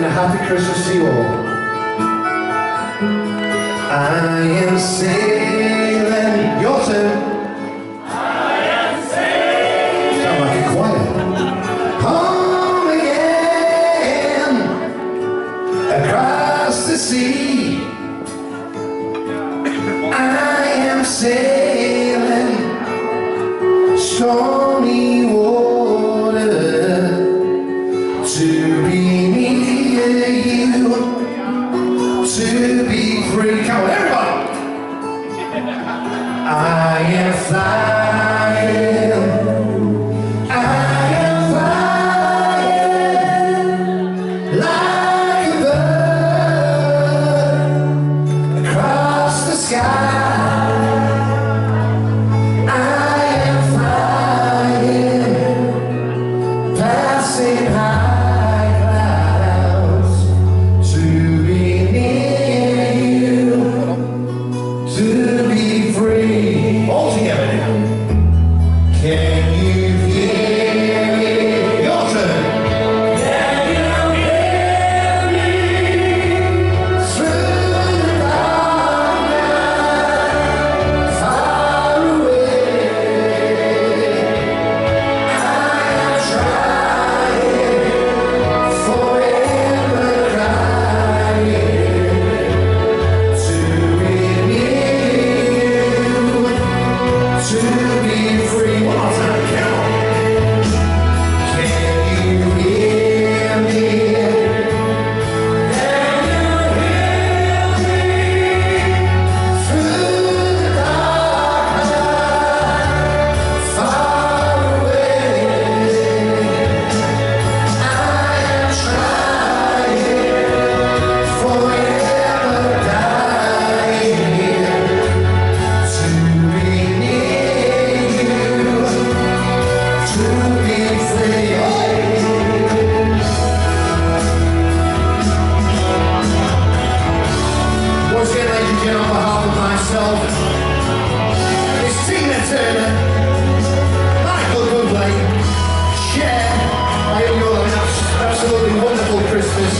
and a happy Christmas to you all. I am sailing, your turn. I am sailing. Sound like a choir. Home again, across the sea. I am sailing, stormy water, to be near you, to be free. Come on, everybody! I am flying, I am flying, like a bird, across the sky. I am flying, passing high clouds, to be near you, to be free. All together now. Can you hear me? Your turn. Can you hear me? Through the dark night, far away. I am trying, forever crying, to be near you, to be free. One more time, come on. Can you hear me? Can you hear me? Through the dark night, far away. I am trying, forever dying, to be near you, to be free. Once again, ladies and gentlemen, on behalf of myself, it's Tina Turner, Michael Bublé, Cher. I hope you're all having an absolutely wonderful Christmas.